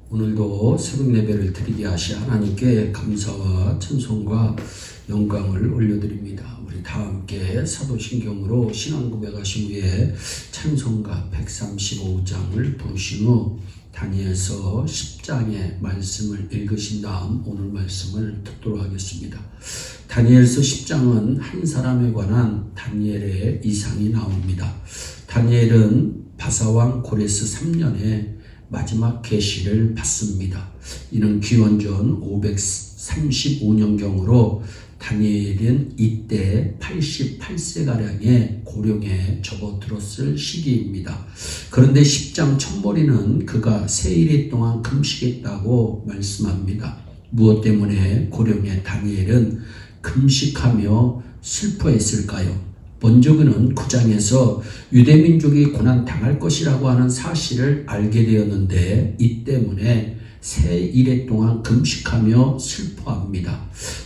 오늘도 새벽 예배를 드리게 하시 하나님께 감사와 찬송과 영광을 올려드립니다. 우리 다 함께 사도신경으로 신앙 고백하신 후에 찬송가 135장을 부르신 후 다니엘서 10장의 말씀을 읽으신 다음 오늘 말씀을 듣도록 하겠습니다. 다니엘서 10장은 한 사람에 관한 다니엘의 이상이 나옵니다. 다니엘은 바사왕 고레스 3년에 마지막 계시를 받습니다. 이는 기원전 535년경으로 다니엘은 이때 88세가량의 고령에 접어들었을 시기입니다. 그런데 10장 첫머리는 그가 세일이 동안 금식했다고 말씀합니다. 무엇 때문에 고령의 다니엘은 금식하며 슬퍼했을까요? 먼저 그는 9장에서 유대민족이 고난당할 것이라고 하는 사실을 알게 되었는데 이 때문에 새 일해 동안 금식하며 슬퍼합니다.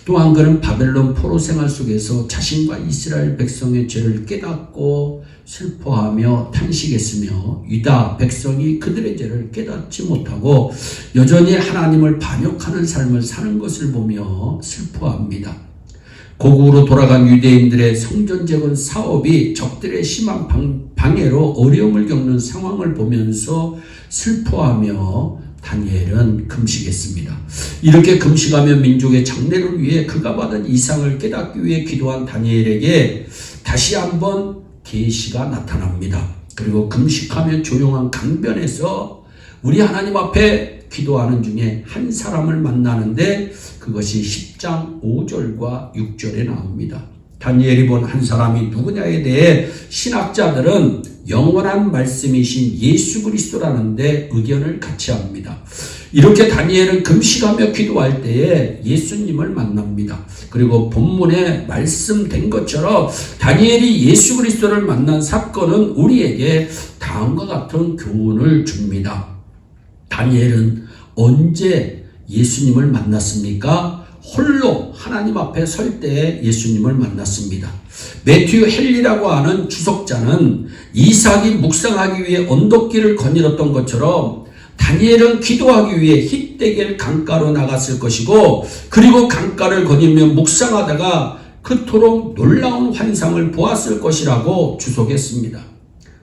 또한 그는 바벨론 포로 생활 속에서 자신과 이스라엘 백성의 죄를 깨닫고 슬퍼하며 탄식했으며 유다 백성이 그들의 죄를 깨닫지 못하고 여전히 하나님을 반역하는 삶을 사는 것을 보며 슬퍼합니다. 고국으로 돌아간 유대인들의 성전 재건 사업이 적들의 심한 방해로 어려움을 겪는 상황을 보면서 슬퍼하며 다니엘은 금식했습니다. 이렇게 금식하며 민족의 장래를 위해 그가 받은 이상을 깨닫기 위해 기도한 다니엘에게 다시 한번 계시가 나타납니다. 그리고 금식하며 조용한 강변에서 우리 하나님 앞에 기도하는 중에 한 사람을 만나는데 그것이 10장 5절과 6절에 나옵니다. 다니엘이 본 한 사람이 누구냐에 대해 신학자들은 영원한 말씀이신 예수 그리스도라는데 의견을 같이 합니다. 이렇게 다니엘은 금식하며 기도할 때에 예수님을 만납니다. 그리고 본문에 말씀된 것처럼 다니엘이 예수 그리스도를 만난 사건은 우리에게 다음과 같은 교훈을 줍니다. 다니엘은 언제 예수님을 만났습니까? 홀로 하나님 앞에 설 때에 예수님을 만났습니다. 매튜 헨리라고 하는 주석자는 이삭이 묵상하기 위해 언덕길을 거닐었던 것처럼 다니엘은 기도하기 위해 힛데겔 강가로 나갔을 것이고 그리고 강가를 거닐며 묵상하다가 그토록 놀라운 환상을 보았을 것이라고 주석했습니다.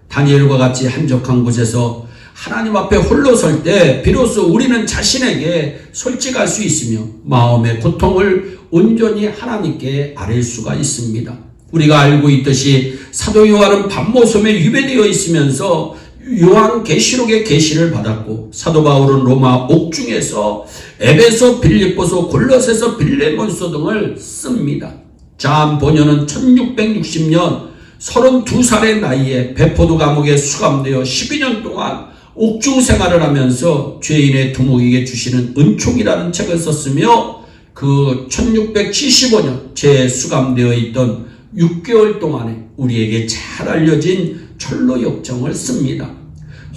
다니엘과 같이 한적한 곳에서 하나님 앞에 홀로 설 때 비로소 우리는 자신에게 솔직할 수 있으며 마음의 고통을 온전히 하나님께 아뢰 수가 있습니다. 우리가 알고 있듯이 사도 요한은 밤모섬에 유배되어 있으면서 요한계시록의 계시를 받았고 사도 바울은 로마 옥중에서 에베소, 빌립보서, 골로새서, 빌레몬서 등을 씁니다. 잠 본연은 1660년 32살의 나이에 베포도 감옥에 수감되어 12년 동안 옥중 생활을 하면서 죄인의 두목에게 주시는 은총이라는 책을 썼으며 그 1675년 재수감되어 있던 6개월 동안에 우리에게 잘 알려진 철로 역정을 씁니다.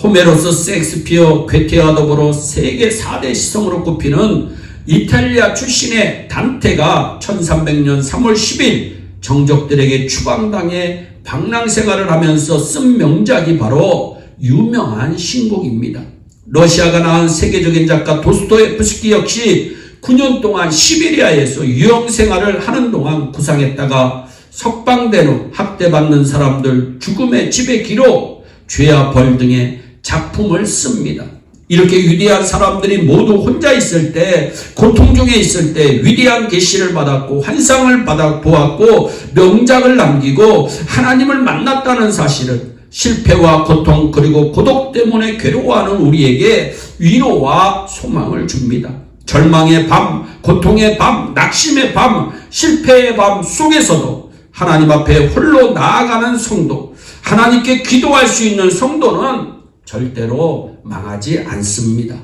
호메로스, 셰익스피어, 괴테와 더불어 세계 4대 시성으로 꼽히는 이탈리아 출신의 단테가 1300년 3월 10일 정적들에게 추방당해 방랑생활을 하면서 쓴 명작이 바로 유명한 신곡입니다. 러시아가 낳은 세계적인 작가 도스토옙스키 역시 9년 동안 시베리아에서 유형생활을 하는 동안 구상했다가 석방된 후 학대받는 사람들 죽음의 지배기로 죄와 벌 등의 작품을 씁니다. 이렇게 위대한 사람들이 모두 혼자 있을 때, 고통 중에 있을 때 위대한 계시를 받았고 환상을 보았고 명작을 남기고 하나님을 만났다는 사실은 실패와 고통 그리고 고독 때문에 괴로워하는 우리에게 위로와 소망을 줍니다. 절망의 밤, 고통의 밤, 낙심의 밤, 실패의 밤 속에서도 하나님 앞에 홀로 나아가는 성도, 하나님께 기도할 수 있는 성도는 절대로 망하지 않습니다.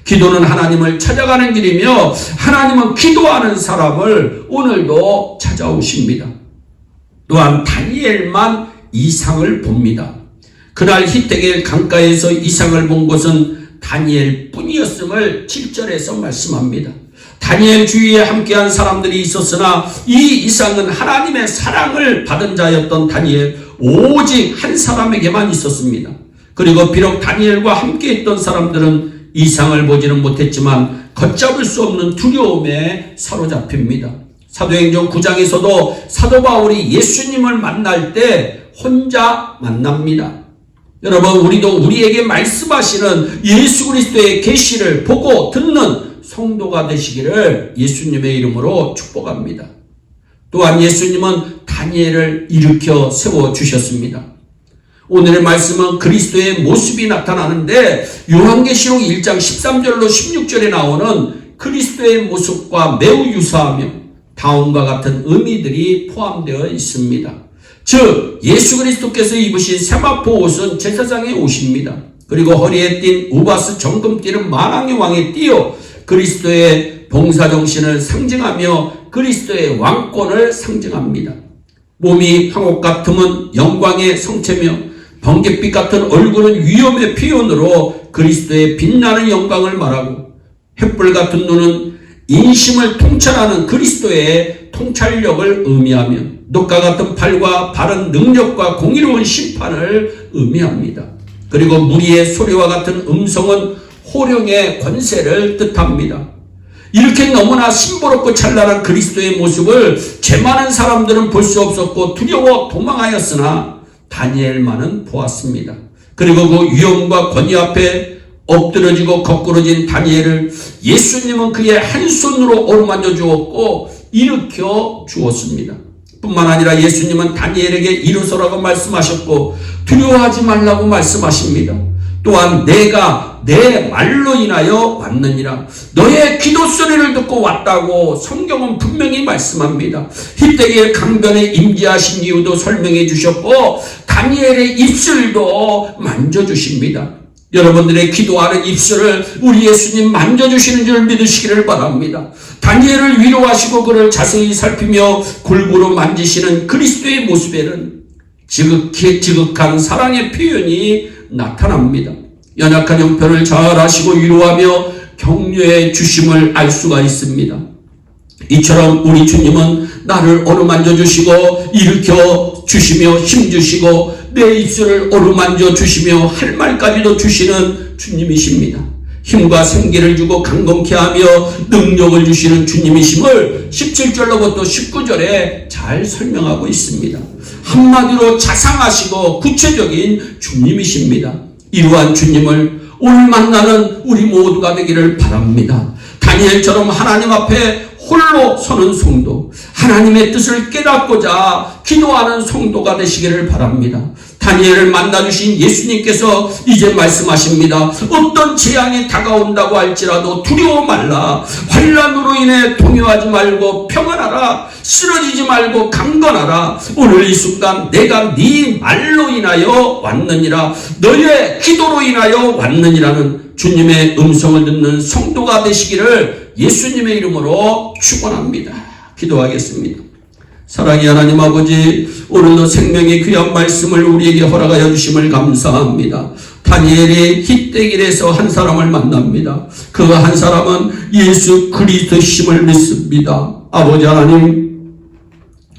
기도는 하나님을 찾아가는 길이며 하나님은 기도하는 사람을 오늘도 찾아오십니다. 또한 다니엘만 이상을 봅니다. 그날 힛데겔 강가에서 이상을 본 것은 다니엘 뿐이었음을 7절에서 말씀합니다. 다니엘 주위에 함께한 사람들이 있었으나 이 이상은 하나님의 사랑을 받은 자였던 다니엘 오직 한 사람에게만 있었습니다. 그리고 비록 다니엘과 함께 있던 사람들은 이상을 보지는 못했지만 걷잡을 수 없는 두려움에 사로잡힙니다. 사도행전 9장에서도 사도 바울이 예수님을 만날 때 혼자 만납니다. 여러분, 우리도 우리에게 말씀하시는 예수 그리스도의 계시를 보고 듣는 성도가 되시기를 예수님의 이름으로 축복합니다. 또한 예수님은 다니엘을 일으켜 세워주셨습니다. 오늘의 말씀은 그리스도의 모습이 나타나는데 요한계시록 1장 13절로 16절에 나오는 그리스도의 모습과 매우 유사하며 다음과 같은 의미들이 포함되어 있습니다. 즉 예수 그리스도께서 입으신 세마포 옷은 제사장의 옷입니다. 그리고 허리에 띈 우바스 정금띠는 만왕의 왕에 띄어 그리스도의 봉사정신을 상징하며 그리스도의 왕권을 상징합니다. 몸이 황옥 같음은 영광의 성체며 번갯빛 같은 얼굴은 위엄의 표현으로 그리스도의 빛나는 영광을 말하고 횃불 같은 눈은 인심을 통찰하는 그리스도의 통찰력을 의미하며 녹과 같은 팔과 바른 능력과 공의로운 심판을 의미합니다. 그리고 무리의 소리와 같은 음성은 호령의 권세를 뜻합니다. 이렇게 너무나 신보롭고 찬란한 그리스도의 모습을 죄 많은 사람들은 볼 수 없었고 두려워 도망하였으나 다니엘만은 보았습니다. 그리고 그 위엄과 권위 앞에 엎드러지고 거꾸러진 다니엘을 예수님은 그의 한 손으로 어루만져 주었고 일으켜 주었습니다. 뿐만 아니라 예수님은 다니엘에게 일어서라고 말씀하셨고 두려워하지 말라고 말씀하십니다. 또한 내가 내 말로 인하여 왔느니라. 너의 기도 소리를 듣고 왔다고 성경은 분명히 말씀합니다. 히데길 강변에 임재하신 이유도 설명해 주셨고 다니엘의 입술도 만져주십니다. 여러분들의 기도하는 입술을 우리 예수님 만져주시는 줄 믿으시기를 바랍니다. 다니엘을 위로하시고 그를 자세히 살피며 골고루 만지시는 그리스도의 모습에는 지극한 사랑의 표현이 나타납니다. 연약한 형편을 잘 아시고 위로하며 격려해 주심을 알 수가 있습니다. 이처럼 우리 주님은 나를 어루만져 주시고 일으켜 주시며 힘주시고 내 입술을 어루만져 주시며 할 말까지도 주시는 주님이십니다. 힘과 생기를 주고 강건케 하며 능력을 주시는 주님이심을 17절로부터 19절에 잘 설명하고 있습니다. 한마디로 자상하시고 구체적인 주님이십니다. 이러한 주님을 오늘 만나는 우리 모두가 되기를 바랍니다. 다니엘처럼 하나님 앞에 홀로 서는 성도, 하나님의 뜻을 깨닫고자 기도하는 성도가 되시기를 바랍니다. 다니엘을 만나주신 예수님께서 이제 말씀하십니다. 어떤 재앙이 다가온다고 할지라도 두려워 말라. 환난으로 인해 동요하지 말고 평안하라. 쓰러지지 말고 강건하라. 오늘 이 순간 내가 네 말로 인하여 왔느니라. 너의 기도로 인하여 왔느니라는 주님의 음성을 듣는 성도가 되시기를 예수님의 이름으로 축원합니다. 기도하겠습니다. 사랑의 하나님 아버지, 오늘도 생명의 귀한 말씀을 우리에게 허락하여 주심을 감사합니다. 다니엘이 히데길에서 한 사람을 만납니다. 그 한 사람은 예수 그리스도심을 믿습니다. 아버지 하나님,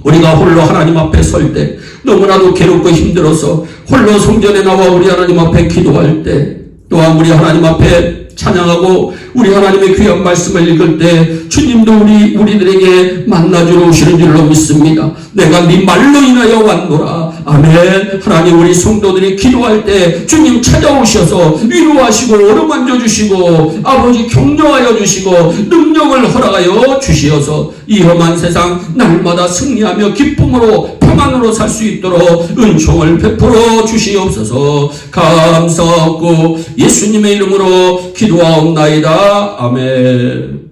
우리가 홀로 하나님 앞에 설 때 너무나도 괴롭고 힘들어서 홀로 성전에 나와 우리 하나님 앞에 기도할 때, 또한 우리 하나님 앞에 찬양하고 우리 하나님의 귀한 말씀을 읽을 때 주님도 우리들에게 만나주러 오시는 줄로 믿습니다. 내가 네 말로 인하여 왔노라. 아멘. 하나님, 우리 성도들이 기도할 때 주님 찾아오셔서 위로하시고 어루만져 주시고 아버지 격려하여 주시고 능력을 허락하여 주시어서 이 험한 세상 날마다 승리하며 기쁨으로 평안으로 살 수 있도록 은총을 베풀어 주시옵소서. 감사하고 예수님의 이름으로 기도하옵나이다. 아멘.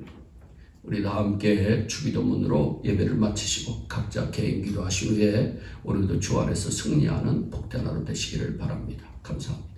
우리 다 함께 주기도문으로 예배를 마치시고 각자 개인 기도하신 후에 오늘도 주 안에서 승리하는 복된 하루 되시기를 바랍니다. 감사합니다.